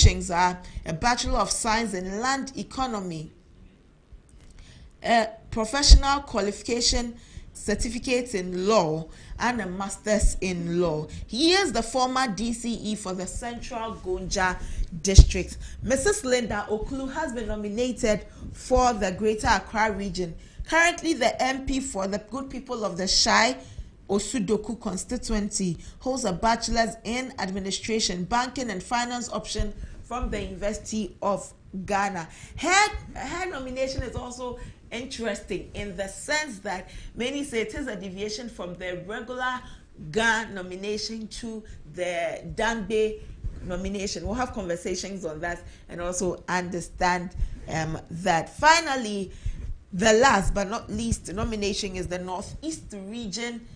qualifications are a Bachelor of Science in Land Economy, a professional qualification certificate in law, and a master's in law. He is the former DCE for the Central Gonja District. Mrs. Linda Okulu has been nominated for the Greater Accra region. Currently the MP for the good people of the Shai Osudoku constituency, holds a bachelor's in administration, banking and finance option from the University of Ghana. Her nomination is also interesting in the sense that many say it is a deviation from the regular Ghana nomination to the Dangbe nomination. We'll have conversations on that and also understand that. Finally, the last but not least nomination is the Northeast Region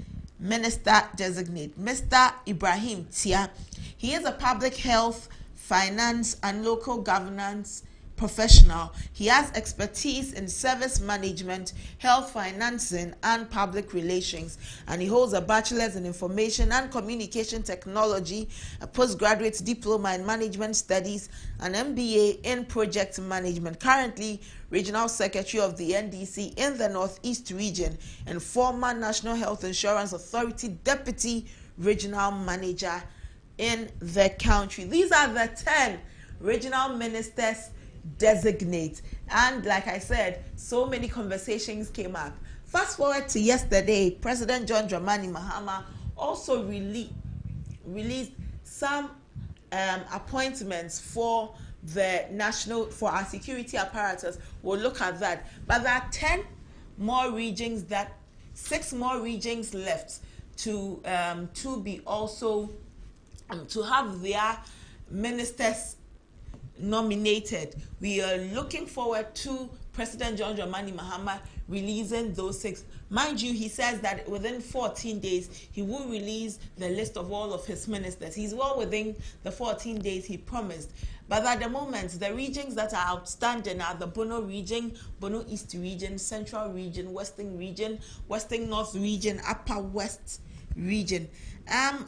Minister Designate, Mr. Ibrahim Tia. He is a public health, finance, and local governance professional. He has expertise in service management, health financing, and public relations, and he holds a bachelor's in information and communication technology, a postgraduate diploma in management studies, an MBA in project management. Currently Regional Secretary of the NDC in the Northeast Region and former National Health Insurance Authority Deputy Regional Manager in the country. These are the 10 regional ministers designate, and like I said, so many conversations came up. Fast forward to yesterday, President John Dramani Mahama also released some appointments for the national, for our security apparatus. We'll look at that, but there are 10 more regions, that 6 more regions left to be also to have their ministers nominated. We are looking forward to President John Dramani Mahama releasing those 6. Mind you, he says that within 14 days he will release the list of all of his ministers. He's well within the 14 days he promised. But at the moment, the regions that are outstanding are the Bono region, Bono East region, Central region, Western region, Western North region, Upper West region.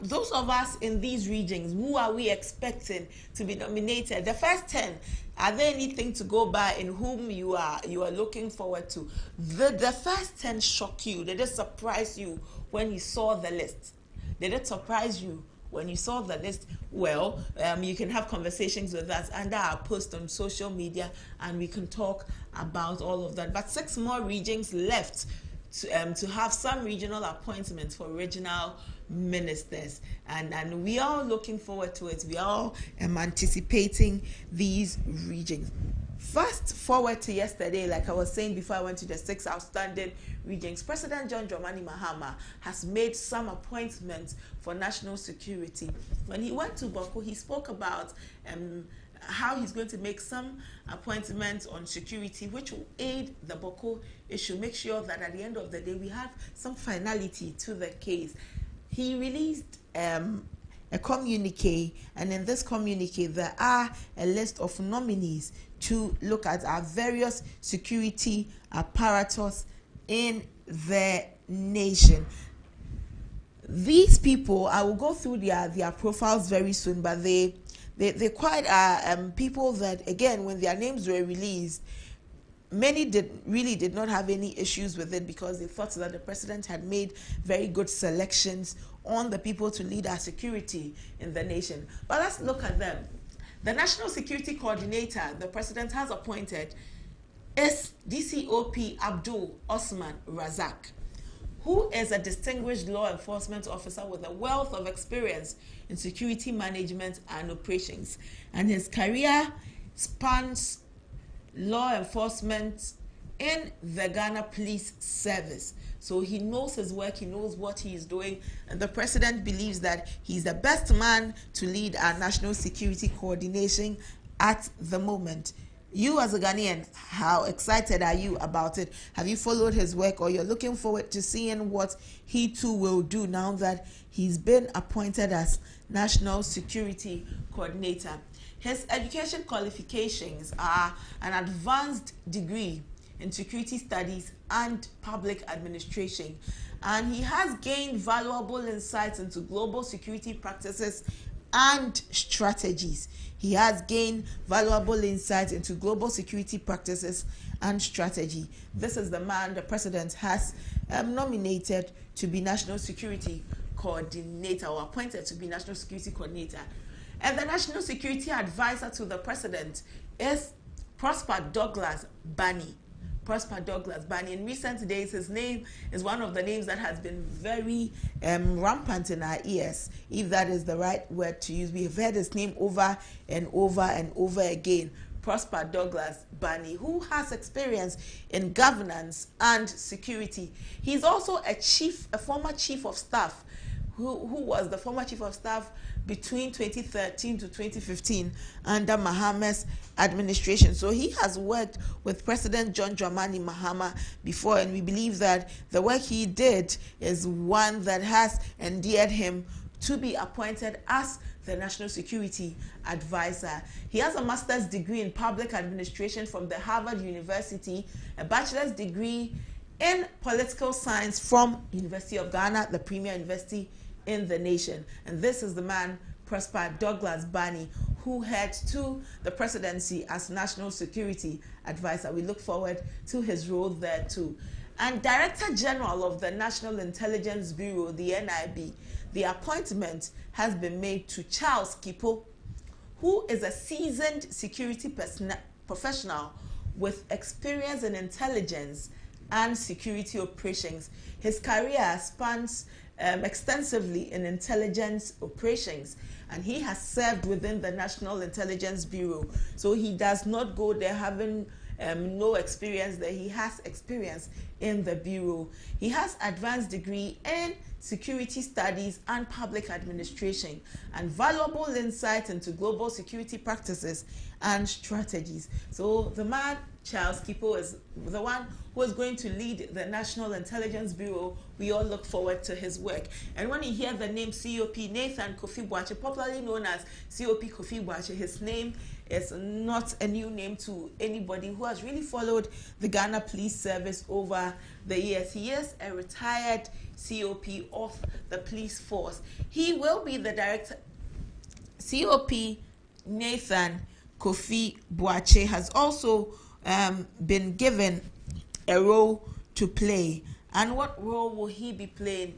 Those of us in these regions, who are we expecting to be nominated? The first 10, are there anything to go by in whom you are looking forward to? The first 10 shock you? Did it surprise you when you saw the list? Did it surprise you when you saw the list? Well, you can have conversations with us under our post on social media, and we can talk about all of that. But 6 more regions left to have some regional appointments for regional ministers, and we are looking forward to it. We are anticipating these regions. Fast forward to yesterday, like I was saying before I went to the 6 outstanding regions, President John Dramani Mahama has made some appointments for national security. When he went to Boko, he spoke about how he's going to make some appointments on security which will aid the Boko issue, make sure that at the end of the day we have some finality to the case. He released a communique, and in this communique there are a list of nominees to look at our various security apparatus in the nation. These people, I will go through their profiles very soon, but they quite are people that, again, when their names were released, many did not have any issues with it, because they thought that the president had made very good selections on the people to lead our security in the nation. But let's look at them. The National Security Coordinator the president has appointed is DCOP Abdul Osman Razak, who is a distinguished law enforcement officer with a wealth of experience in security management and operations, and his career spans law enforcement in the Ghana Police Service. So he knows his work, he knows what he is doing, and the president believes that he's the best man to lead our national security coordination at the moment. You as a Ghanaian, how excited are you about it? Have you followed his work, or you're looking forward to seeing what he too will do now that he's been appointed as National Security Coordinator? His education qualifications are an advanced degree in security studies and public administration, and he has gained valuable insights into global security practices and strategies. He has gained valuable insights into global security practices and strategy. This is the man the president has nominated to be national security coordinator, or appointed to be national security coordinator. And the national security advisor to the president is Prosper Douglas Bani. Prosper Douglas Bani. In recent days, his name is one of the names that has been very rampant in our ears, if that is the right word to use. We have heard his name over and over and over again. Prosper Douglas Bani, who has experience in governance and security. He's also a former chief of staff, who was the former chief of staff between 2013 to 2015 under Mahama's administration. So he has worked with President John Dramani Mahama before, and we believe that the work he did is one that has endeared him to be appointed as the National Security Advisor. He has a master's degree in public administration from the Harvard University, a bachelor's degree in political science from University of Ghana, the premier university in the nation. And this is the man, Prosper Douglas Bani, who heads to the presidency as National Security Advisor. We look forward to his role there too. And Director General of the National Intelligence Bureau, the NIB, the appointment has been made to Charles Kipo, who is a seasoned security professional with experience in intelligence and security operations. His career spans extensively in intelligence operations, and he has served within the National Intelligence Bureau. So he does not go there having no experience there. He has experience in the Bureau. He has advanced degree in security studies and public administration, and valuable insight into global security practices and strategies. So the man, Charles Kipo, is the one who is going to lead the National Intelligence Bureau. We all look forward to his work. And when you hear the name COP Nathan Kofi Boakye, popularly known as COP Kofi Boakye, his name is not a new name to anybody who has really followed the Ghana Police Service over the years. He is a retired COP of the police force. He will be the director. COP Nathan Kofi Boakye has also been given a role to play. And what role will he be playing?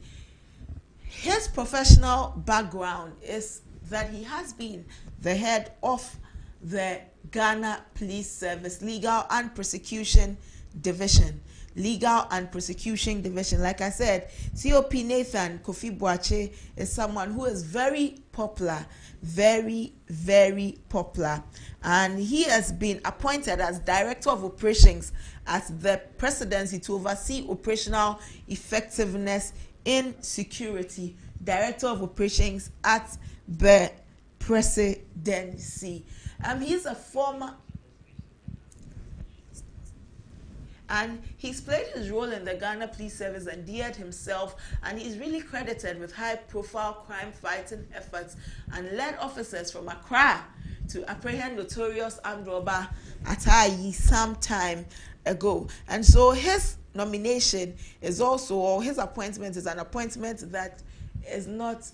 His professional background is that he has been the head of the Ghana Police Service Legal and Prosecution Division. Legal and Prosecution Division. Like I said, COP Nathan Kofi Boakye is someone who is very popular, very, very popular. And he has been appointed as Director of Operations at the Presidency to oversee operational effectiveness in security. Director of Operations at the Presidency. He's a former, and he's played his role in the Ghana Police Service and endeared himself, and he's really credited with high-profile crime-fighting efforts and led officers from Accra to apprehend notorious armed robber Atayi some time ago. And so his nomination is also, or his appointment is an appointment that is not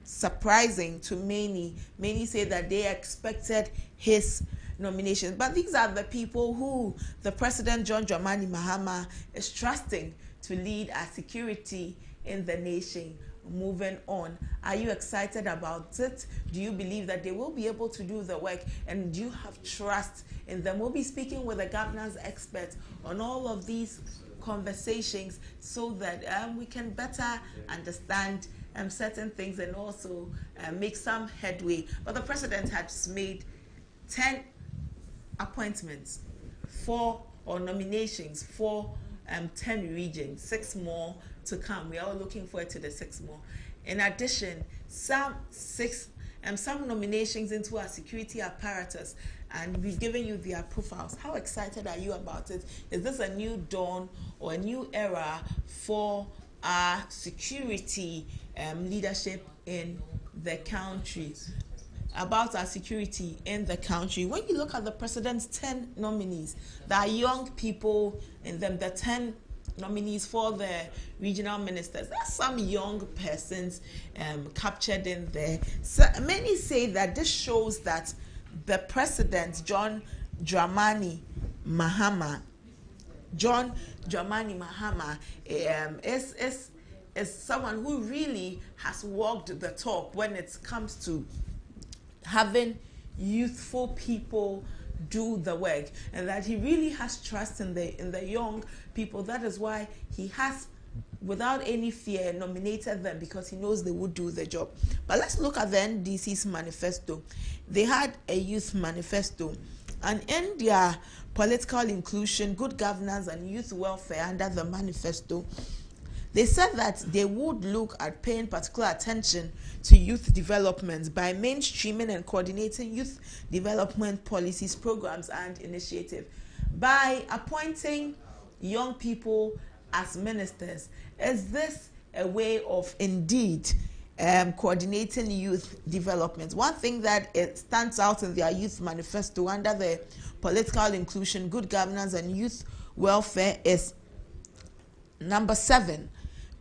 surprising to many. Many say that they expected his nomination. But these are the people who the President John Dramani Mahama is trusting to lead our security in the nation. Moving on, are you excited about it? Do you believe that they will be able to do the work, and do you have trust in them? We'll be speaking with the governance experts on all of these conversations so that we can better understand certain things and also make some headway. But the president has made 10 appointments nominations for 10 regions, 6 more to come. We are all looking forward to the 6 more. In addition, some nominations into our security apparatus, and we've given you their profiles. How excited are you about it? Is this a new dawn or a new era for our security leadership in the country? About our security in the country. When you look at the president's 10 nominees, there are young people in them, the 10 nominees for the regional ministers. There are some young persons captured in there. So many say that this shows that the president, Mahama, John Dramani Mahama, is someone who really has walked the talk when it comes to having youthful people do the work, and that he really has trust in the young people. That is why he has, without any fear, nominated them, because he knows they would do the job. But let's look at the NDC's manifesto. They had a youth manifesto, and in their political inclusion, good governance, and youth welfare under the manifesto, they said that they would look at paying particular attention to youth development by mainstreaming and coordinating youth development policies, programs, and initiatives. By appointing young people as ministers, is this a way of indeed coordinating youth development? One thing that it stands out in their youth manifesto under the political inclusion, good governance, and youth welfare is number 7.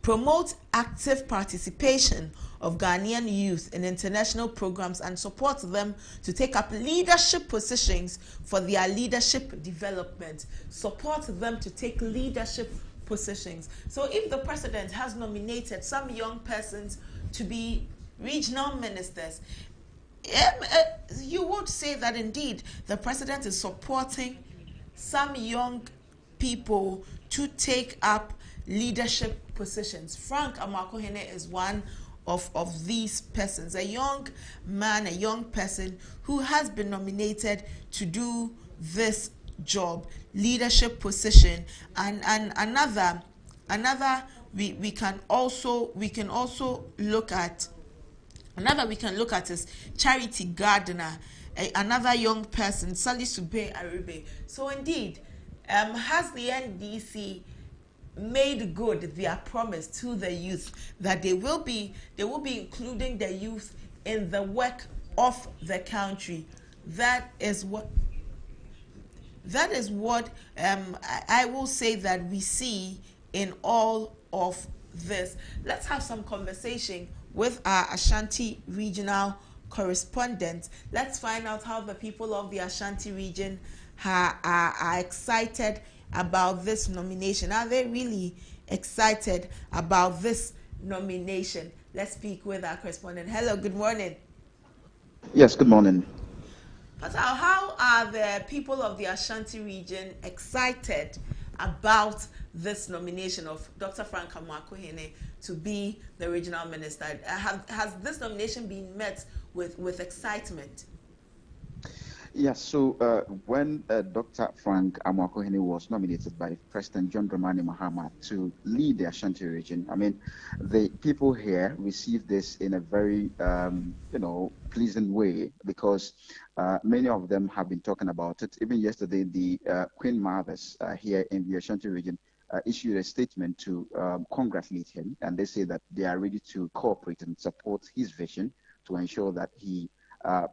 Promote active participation of Ghanaian youth in international programs and support them to take up leadership positions for their leadership development. Support them to take leadership positions. So if the president has nominated some young persons to be regional ministers, you would say that indeed the president is supporting some young people to take up leadership positions. Frank Amakhohene is one of these persons, a young man, a young person who has been nominated to do this job, leadership position. And another we can also look at. Another we can look at is Charity Gardner, another young person, Sally Sube Aribe. So indeed, has the NDC made good their promise to the youth that they will be including the youth in the work of the country? That is what I will say that we see in all of this. Let's have some conversation with our Ashanti regional correspondent. Let's find out how the people of the Ashanti region are excited about this nomination. Are they really excited about this nomination? Let's speak with our correspondent. Hello, good morning. Yes, good morning. Patal, how are the people of the Ashanti region excited about this nomination of Dr. Frank Amakhohene to be the regional minister? Has this nomination been met with excitement? Yes, so when Dr. Frank Amakhohene was nominated by President John Dramani Mahama to lead the Ashanti region, I mean, the people here received this in a very, pleasant way, because many of them have been talking about it. Even yesterday, the Queen Mothers here in the Ashanti region issued a statement to congratulate him, and they say that they are ready to cooperate and support his vision to ensure that he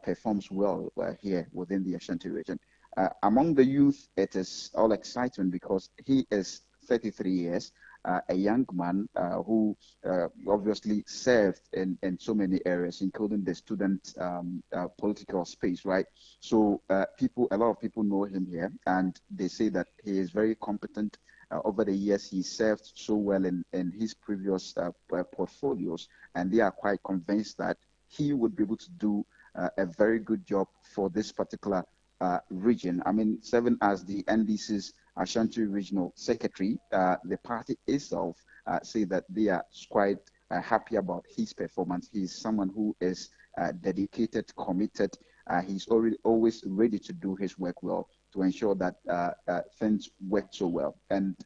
performs well here within the Ashanti region. Among the youth, it is all excitement because he is 33 years, a young man who obviously served in so many areas, including the student political space, right? So a lot of people know him here, and they say that he is very competent. Over the years, he served so well in his previous portfolios, and they are quite convinced that he would be able to do a very good job for this particular region. I mean, serving as the NDC's Ashanti Regional Secretary, the party itself say that they are quite happy about his performance. He's someone who is dedicated, committed. He's always ready to do his work well to ensure that things work so well. And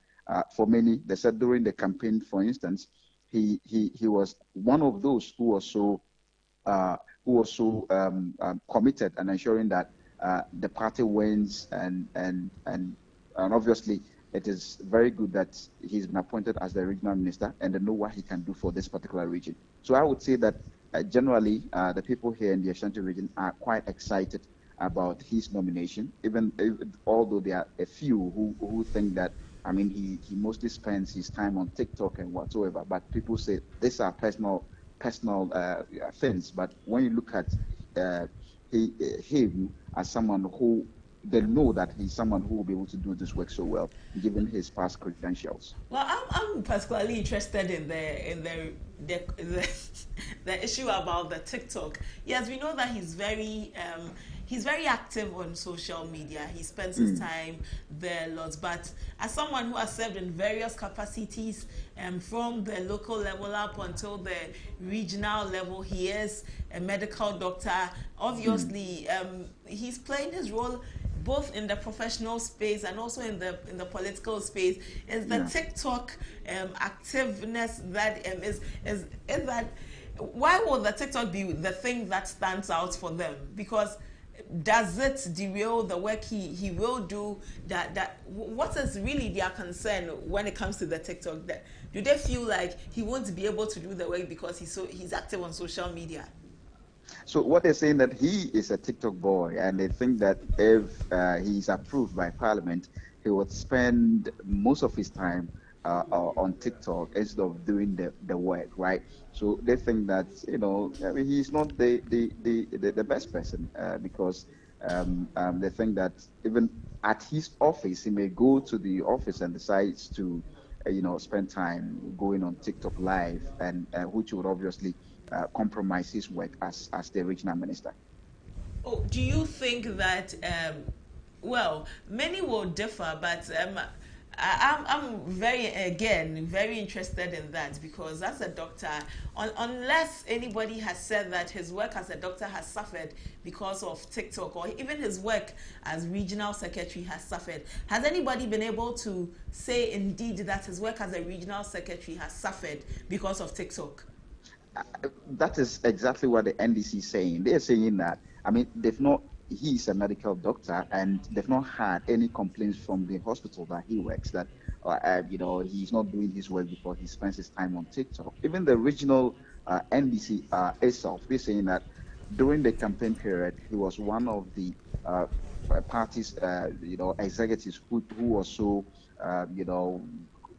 for many, they said during the campaign, for instance, he was one of those who was so committed and ensuring that the party wins, and obviously it is very good that he's been appointed as the regional minister, and they know what he can do for this particular region. So I would say that generally the people here in the Ashanti region are quite excited about his nomination, even although there are a few who think that I mean, he mostly spends his time on TikTok and whatsoever. But people say these are personal things. But when you look at uh, him as someone who they know that he's someone who will be able to do this work so well, given his past credentials. Well, I'm particularly interested in the the issue about the TikTok. Yes, we know that he's very active on social media. He spends his time there a lot. But as someone who has served in various capacities, from the local level up until the regional level, he is a medical doctor. Obviously, he's playing his role both in the professional space and also in the political space. Is the TikTok activeness that is that why would the TikTok be the thing that stands out for them? Because does it derail the work he will do? That what is really their concern when it comes to the TikTok? That do they feel like he won't be able to do the work because he's active on social media? So what they're saying that he is a TikTok boy, and they think that if he's approved by Parliament, he would spend most of his time on TikTok instead of doing the work, right? So they think that I mean, he's not the best person because they think that even at his office, he may go to the office and decides to spend time going on TikTok live, and which would obviously compromise his work as the regional minister. Oh, do you think that? Well, many will differ, but I'm very interested in that because as a doctor, unless anybody has said that his work as a doctor has suffered because of TikTok, or even his work as regional secretary has suffered, has anybody been able to say indeed that his work as a regional secretary has suffered because of TikTok? That is exactly what the NDC is saying. They're saying that, I mean, he's a medical doctor and they've not had any complaints from the hospital that he works that, he's not doing his work because he spends his time on TikTok. Even the regional NDC itself, they're saying that during the campaign period, he was one of the party's, executives who was so,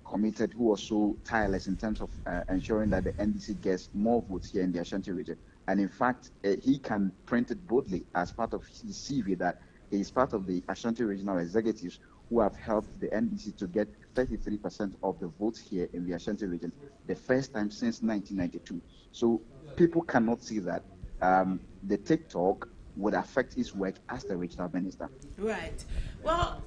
committed, who was so tireless in terms of ensuring that the NDC gets more votes here in the Ashanti region. And in fact, he can print it boldly as part of his CV that he is part of the Ashanti regional executives who have helped the NDC to get 33% of the votes here in the Ashanti region, the first time since 1992. So people cannot see that the TikTok would affect his work as the regional minister. Right. Well,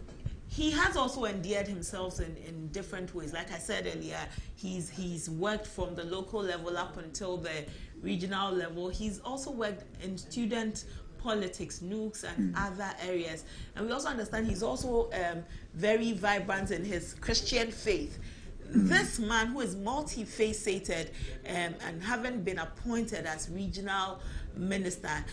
he has also endeared himself in different ways. Like I said earlier, he's worked from the local level up until the regional level. He's also worked in student politics, NUCs, and other areas. And we also understand he's also very vibrant in his Christian faith. This man who is multifaceted and having been appointed as regional minister,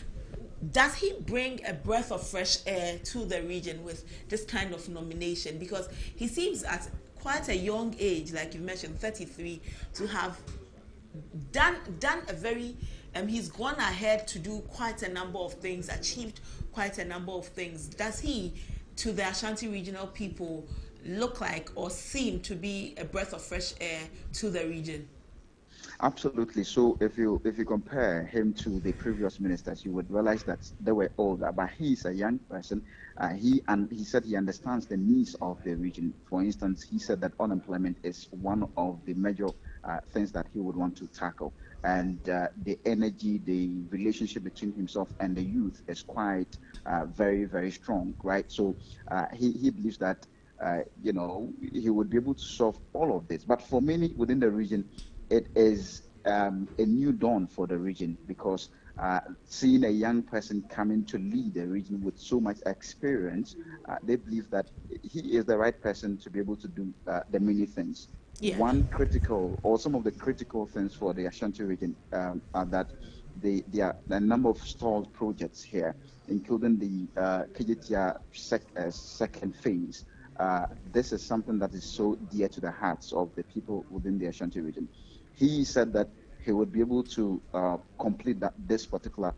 does he bring a breath of fresh air to the region with this kind of nomination? Because he seems at quite a young age, like you mentioned, 33, to have done a very he's gone ahead to do quite a number of things, achieved quite a number of things. Does he, to the Ashanti regional people, look like or seem to be a breath of fresh air to the region? Absolutely. So if you compare him to the previous ministers, you would realize that they were older, but he is a young person. He said he understands the needs of the region. For instance, he said that unemployment is one of the major things that he would want to tackle, and the energy, the relationship between himself and the youth is quite very, very strong, right? So he believes that he would be able to solve all of this. But for many within the region, it is a new dawn for the region because seeing a young person coming to lead the region with so much experience, they believe that he is the right person to be able to do the many things. Yeah. Some of the critical things for the Ashanti region are that there are a number of stalled projects here, including the Kijitia second phase. This is something that is so dear to the hearts of the people within the Ashanti region. He said that he would be able to complete this particular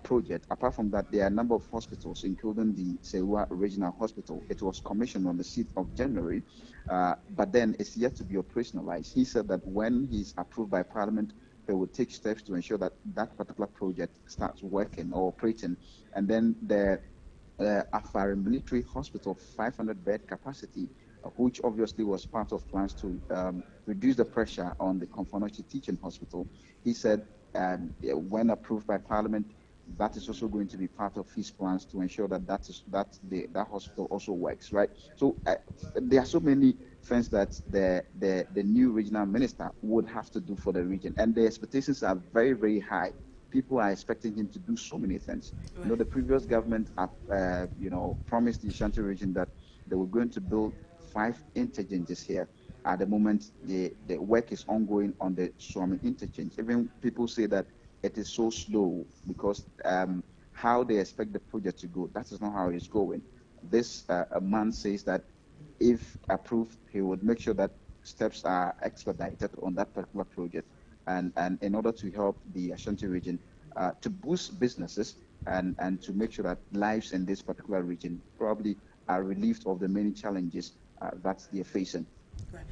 project. Apart from that, there are a number of hospitals, including the Sewa Regional Hospital. It was commissioned on the 6th of January, but then it's yet to be operationalized. He said that when he's approved by Parliament, he will take steps to ensure that that particular project starts working or operating. And then the Afari Military Hospital, 500-bed capacity, which obviously was part of plans to reduce the pressure on the Komfo Teaching Hospital. He said when approved by Parliament, that is also going to be part of his plans to ensure that that hospital also works, right? So there are so many things that the new regional minister would have to do for the region, and the expectations are very, very high. People are expecting him to do so many things. Right. You know, the previous government, promised the Ashanti region that they were going to build 5 interchanges here. At the moment, the work is ongoing on the Swami interchange. Even people say that it is so slow because how they expect the project to go, that is not how it's going. This man says that if approved, he would make sure that steps are expedited on that particular project, and in order to help the Ashanti region to boost businesses and to make sure that lives in this particular region probably are relieved of the many challenges that they're facing. Right.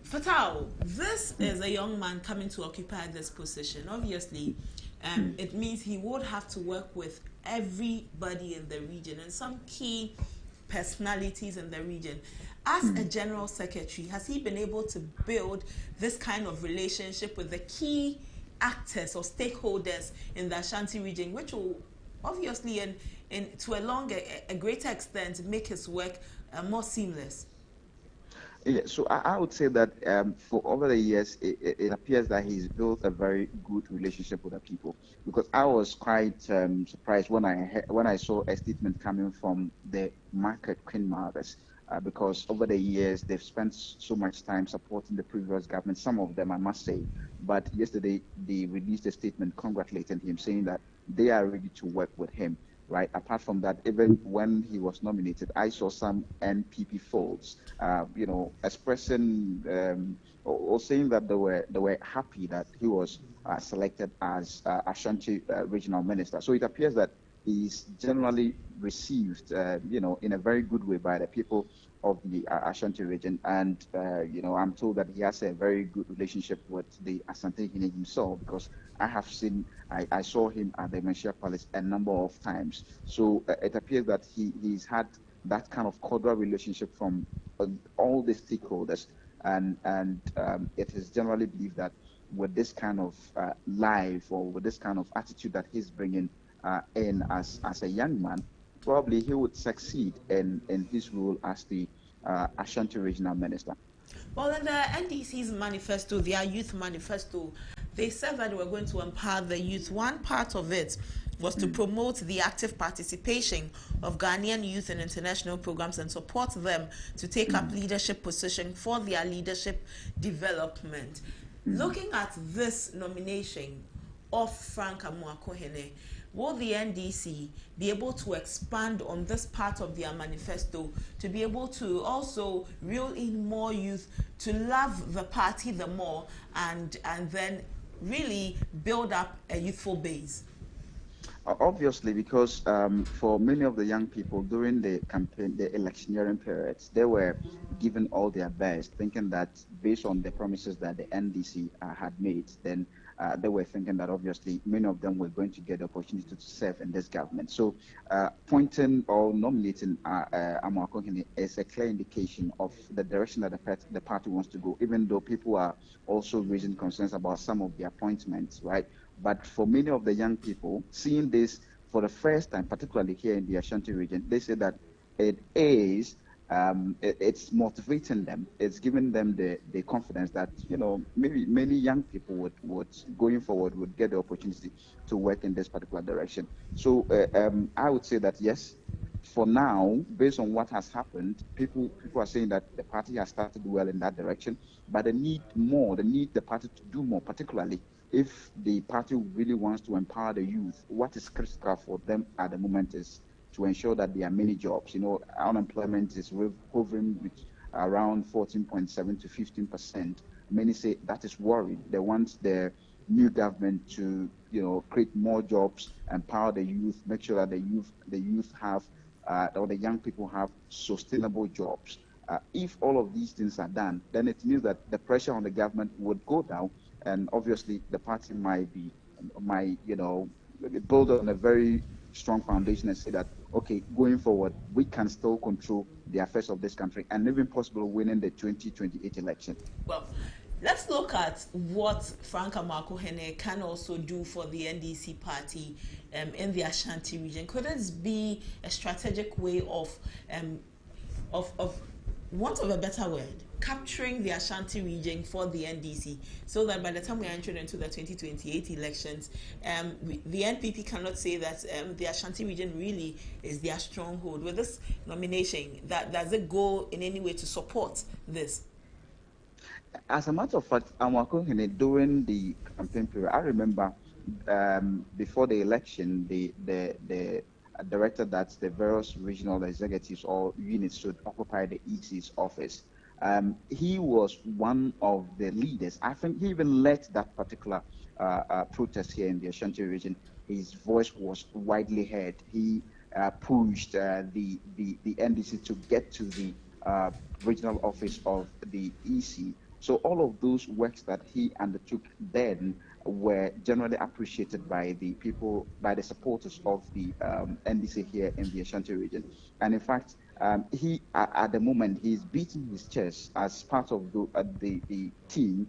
Fatal, this is a young man coming to occupy this position. Obviously, it means he would have to work with everybody in the region and some key personalities in the region. As a general secretary, has he been able to build this kind of relationship with the key actors or stakeholders in the Ashanti region, which will obviously, to a greater extent, make his work more seamless? Yeah, so I would say that for over the years, it appears that he's built a very good relationship with the people. Because I was quite surprised when I saw a statement coming from the market Queen Mothers, because over the years they've spent so much time supporting the previous government. Some of them, I must say, but yesterday they released a statement congratulating him, saying that they are ready to work with him. Right. Apart from that, even when he was nominated, I saw some NPP folks, expressing or saying that they were happy that he was selected as Ashanti regional minister. So it appears that he's generally received, in a very good way by the people of the Ashanti region. And, I'm told that he has a very good relationship with the Asante Hine himself, because I saw him at the Menchia Palace a number of times. So it appears that he's had that kind of cordial relationship from all the stakeholders. And it is generally believed that with this kind of life or with this kind of attitude that he's bringing in as a young man, probably he would succeed in his role as the Ashanti regional minister. Well, in the NDC's manifesto, their youth manifesto, they said that they were going to empower the youth. One part of it was to promote the active participation of Ghanaian youth in international programs and support them to take up leadership position for their leadership development. Looking at this nomination of Frank Amoako-Hene, will the NDC be able to expand on this part of their manifesto to be able to also reel in more youth to love the party the more and then really build up a youthful base? Obviously, because for many of the young people during the campaign, the electioneering periods, they were given all their best, thinking that based on the promises that the NDC had made, then they were thinking that obviously many of them were going to get the opportunity to serve in this government. So appointing or nominating Amoako-Hene is a clear indication of the direction that the party wants to go, even though people are also raising concerns about some of the appointments, right? But for many of the young people, seeing this for the first time, particularly here in the Ashanti region, they say that it's motivating them. It's giving them the confidence that, maybe many young people would going forward would get the opportunity to work in this particular direction. So I would say that yes, for now, based on what has happened, people are saying that the party has started well in that direction, but they need more. They need the party to do more, particularly if the party really wants to empower the youth. What is critical for them at the moment is to ensure that there are many jobs. Unemployment is hovering with around 14.7 to 15%. Many say that is worrying. They want the new government to, create more jobs, empower the youth, make sure that the youth have, or the young people have sustainable jobs. If all of these things are done, then it means that the pressure on the government would go down, and obviously the party might build on a very strong foundation and say that, okay, going forward, we can still control the affairs of this country and even possible winning the 2028 election. Well, let's look at what Frank Amakohene can also do for the NDC party in the Ashanti region. Could it be a strategic way of want of a better word, capturing the Ashanti region for the NDC, so that by the time we are entering into the 2028 elections, the NPP cannot say that the Ashanti region really is their stronghold. With this nomination, does it go in any way to support this? As a matter of fact, Amakohene, during the campaign period, I remember before the election, the directed that the various regional executives or units should occupy the EC's office. He was one of the leaders. I think he even led that particular protest here in the Ashanti region. His voice was widely heard. He pushed the NDC to get to the regional office of the EC. So all of those works that he undertook then were generally appreciated by the people, by the supporters of the NDC here in the Ashanti region. And in fact, he at the moment he's beating his chest as part of the team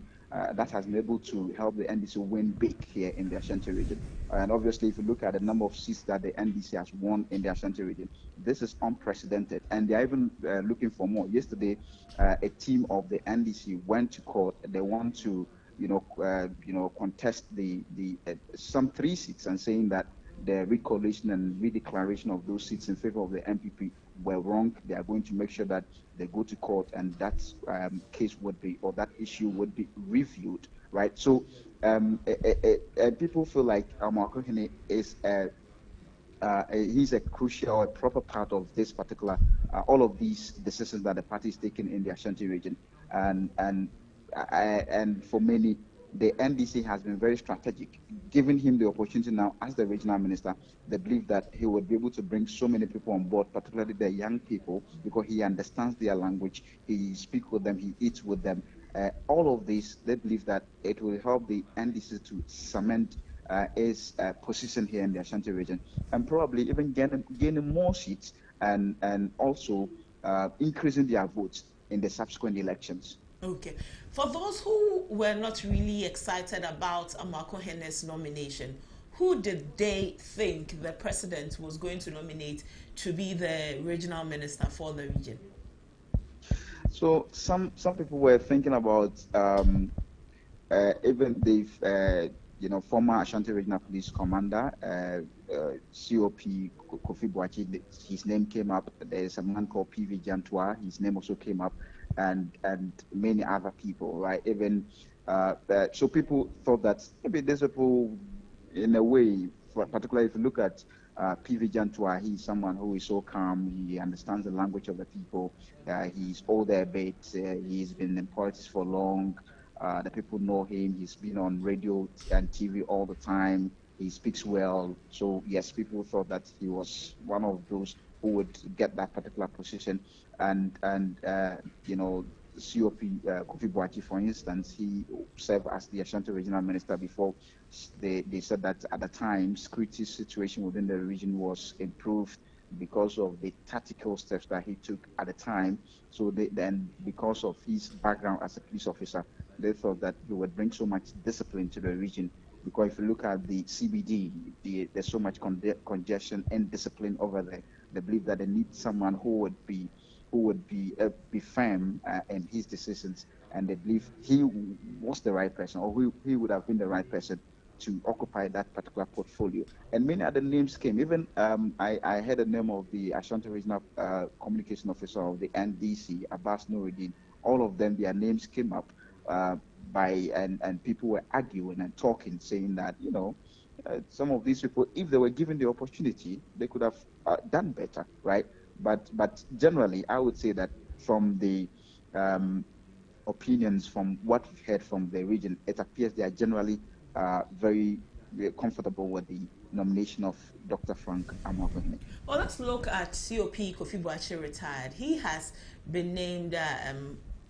that has been able to help the NDC win big here in the Ashanti region. And obviously, if you look at the number of seats that the NDC has won in the Ashanti region, this is unprecedented. And they're even looking for more. Yesterday, a team of the NDC went to court. They want to, contest the some 3 seats, and saying that the recollation and redeclaration of those seats in favor of the NPP were wrong. They are going to make sure that they go to court, and that case would be, or that issue would be reviewed, right? So people feel like Amakohene is he's a crucial, a proper part of this particular, all of these decisions that the party is taking in the Ashanti region, and for many, the NDC has been very strategic, giving him the opportunity now as the regional minister. They believe that he would be able to bring so many people on board, particularly the young people, because he understands their language, he speaks with them, he eats with them. All of this, they believe that it will help the NDC to cement its position here in the Ashanti region, and probably even gaining more seats, and also increasing their votes in the subsequent elections. Okay. For those who were not really excited about Amakohene's nomination, who did they think the president was going to nominate to be the regional minister for the region? So some people were thinking about even the former Ashanti Regional Police Commander, COP Kofi Boakye. His name came up. There's a man called PV Jantua. His name also came up, and many other people, right? Even so, people thought that maybe these people, in a way, particularly if you look at PV Jantua, he's someone who is so calm. He understands the language of the people. He's older a bit. He's been in politics for long. The people know him. He's been on radio and TV all the time. He speaks well. So yes, people thought that he was one of those who would get that particular position. And COP Kofi Boakye, for instance, he served as the Ashanti Regional Minister before. They said that at the time, security situation within the region was improved because of the tactical steps that he took at the time. So then, because of his background as a police officer, they thought that he would bring so much discipline to the region. Because if you look at the CBD, there's so much congestion and discipline over there. They believe that they need someone who would be firm in his decisions, and they believe he was the right person, or he would have been the right person to occupy that particular portfolio. And many other names came. Even I heard the name of the Ashanti Regional Communication Officer of the NDC, Abbas Nuruddin. All of them, their names came up and people were arguing and talking, saying that some of these people, if they were given the opportunity, they could have done better, right? But generally, I would say that from the opinions, from what we've heard from the region, it appears they are generally very comfortable with the nomination of Dr. Frank Amoakohene. Well, let's look at COP Kofi Boakye retired. He has been named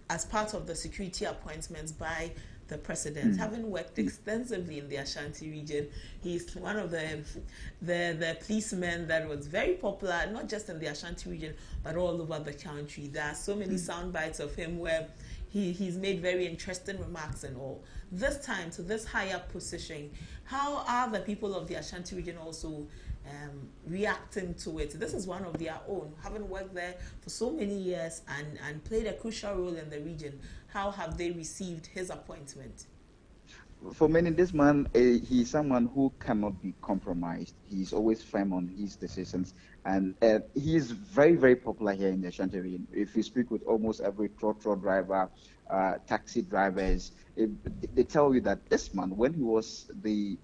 as part of the security appointments by the president, having worked extensively in the Ashanti region. He's one of the policemen that was very popular, not just in the Ashanti region, but all over the country. There are so many sound bites of him where he's made very interesting remarks and all. This time, to this higher position, how are the people of the Ashanti region also reacting to it? This is one of their own, having worked there for so many years and played a crucial role in the region. How have they received his appointment? For many, this man, he's someone who cannot be compromised. He's always firm on his decisions, and he is very, very popular here in the Ashanti region. If you speak with almost every trotro driver, taxi drivers, they tell you that this man, when he was the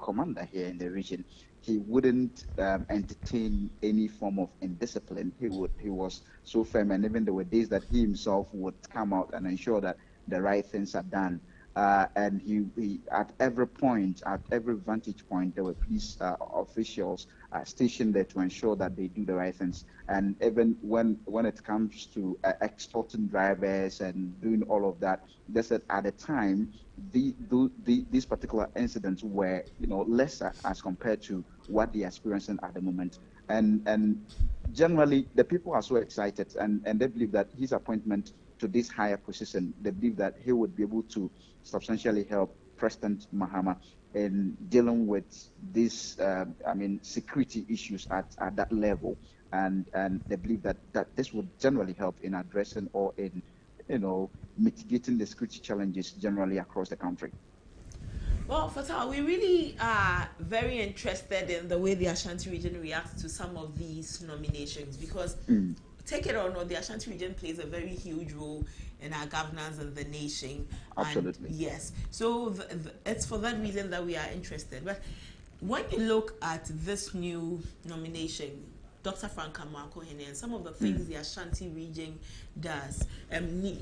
commander here in the region, he wouldn't entertain any form of indiscipline. He was so firm, and even there were days that he himself would come out and ensure that the right things are done. And he at every point, at every vantage point, there were police officials stationed there to ensure that they do the right things. And even when it comes to extorting drivers and doing all of that, they said at the time these particular incidents were lesser as compared to what they're experiencing at the moment. And generally, the people are so excited, and they believe that his appointment to this higher position, they believe that he would be able to substantially help President Mahama in dealing with these, security issues at that level, and they believe that this would generally help in addressing or in, mitigating the security challenges generally across the country. Well, Fatal, we really are very interested in the way the Ashanti region reacts to some of these nominations because, take it or not, the Ashanti region plays a very huge role in our governance and the nation. Absolutely. And yes. So it's for that reason that we are interested. But when you look at this new nomination, Dr. Frank Amoakohene, and some of the things the Ashanti region does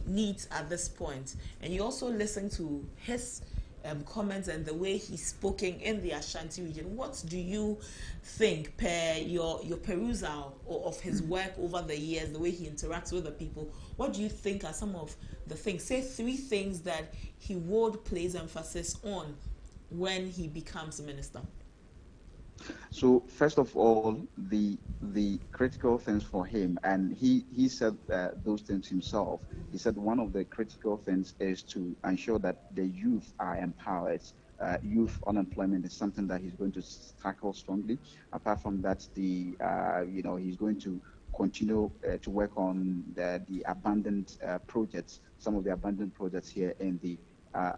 needs at this point, and you also listen to his comments and the way he's spoken in the Ashanti region, what do you think, per your perusal of his work over the years, the way he interacts with the people, what do you think are some of the things, say 3 things that he would place emphasis on when he becomes a minister? So first of all, the critical things for him, and he said those things himself. He said one of the critical things is to ensure that the youth are empowered. Youth unemployment is something that he's going to tackle strongly. Apart from that, he's going to continue to work on the abandoned projects, some of the abandoned projects here in the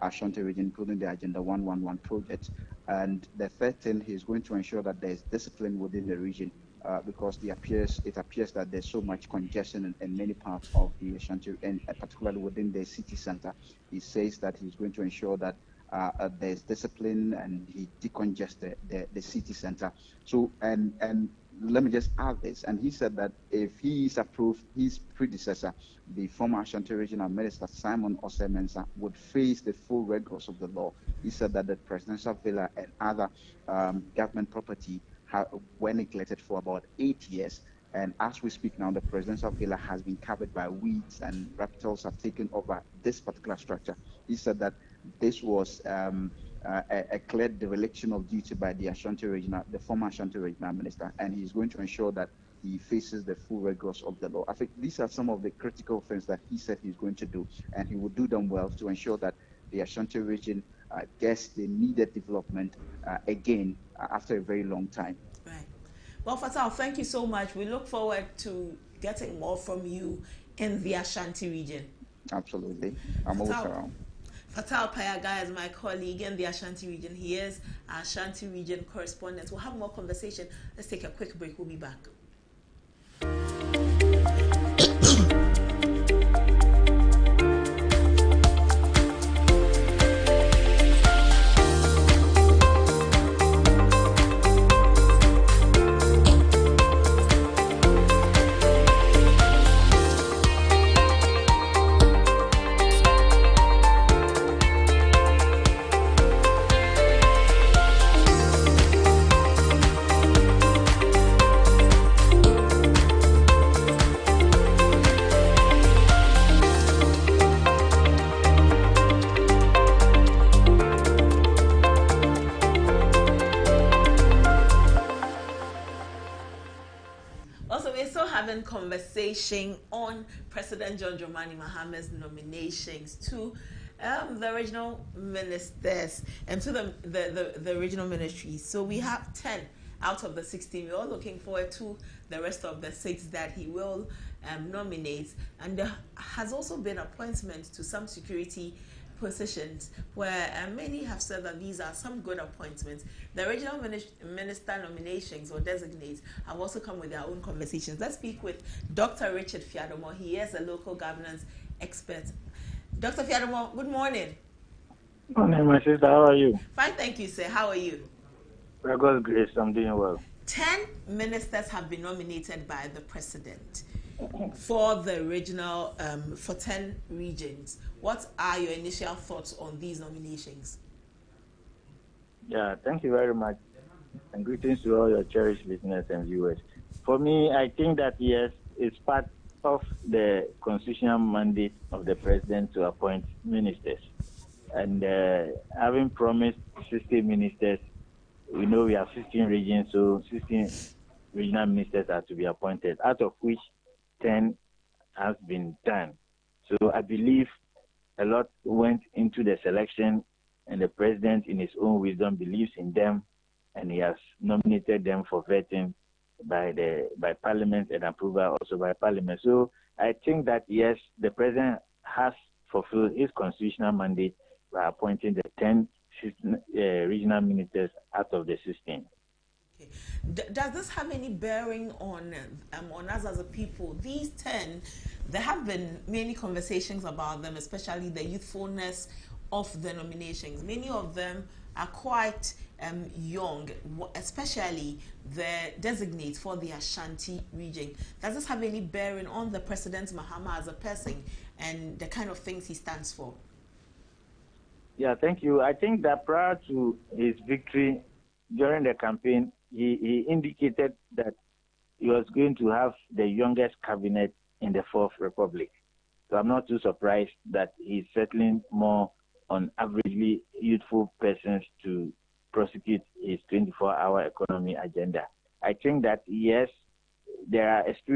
Ashanti region, including the Agenda 111 project. And the third thing, he's going to ensure that there's discipline within the region because it appears that there's so much congestion in many parts of the Ashanti, and particularly within the city center. He says that he's going to ensure that there's discipline and he decongest the city center. So, and let me just add this, and he said that if he is approved, his predecessor, the former Ashanti Regional Minister Simon Osei-Mensah, would face the full rigors of the law. He said that the presidential villa and other government property were neglected for about 8 years, and as we speak now, the presidential villa has been covered by weeds and reptiles have taken over this particular structure. He said that this was a clear dereliction of duty by the former Ashanti Regional Minister, and he's going to ensure that he faces the full rigors of the law. I think these are some of the critical things that he said he's going to do, and he will do them well to ensure that the Ashanti region gets the needed development again after a very long time. Right. Well, Fatal, thank you so much. We look forward to getting more from you in the Ashanti region. Absolutely. I'm always around. Fatal Payaga is my colleague in the Ashanti region. He is our Ashanti region correspondent. We'll have more conversation. Let's take a quick break. We'll be back. Also, we're still having conversation on President John Dramani Mahama's nominations to the regional ministers and to the regional ministries. So we have 10 out of the 16. We're all looking forward to the rest of the 6 that he will nominate. And there has also been appointments to some security positions where many have said that these are some good appointments. The regional minister nominations or designates have also come with their own conversations. Let's speak with Dr. Richard Fiadomo. He is a local governance expert. Dr. Fiadomo, good morning. Good morning, my sister. How are you? Fine, thank you, sir. How are you? By God's grace, I'm doing well. 10 ministers have been nominated by the president for the regional, for 10 regions. What are your initial thoughts on these nominations? Yeah, thank you very much. And greetings to all your cherished listeners and viewers. For me, I think that yes, it's part of the constitutional mandate of the president to appoint ministers. And having promised 60 ministers, we know we have 16 regions, so 16 regional ministers are to be appointed, out of which 10 has been done. So I believe a lot went into the selection, and the president, in his own wisdom, believes in them, and he has nominated them for vetting by Parliament and approval also by Parliament. So I think that yes, the president has fulfilled his constitutional mandate by appointing the 10 regional ministers out of the 16. Okay. Does this have any bearing on us as a people? These 10, there have been many conversations about them, especially the youthfulness of the nominations. Many of them are quite young, especially the designates for the Ashanti region. Does this have any bearing on the President Mahama as a person and the kind of things he stands for? Yeah, thank you. I think that prior to his victory during the campaign, he indicated that he was going to have the youngest cabinet in the Fourth Republic. So I'm not too surprised that he's settling more on averagely youthful persons to prosecute his 24-hour economy agenda. I think that, yes, there are experiences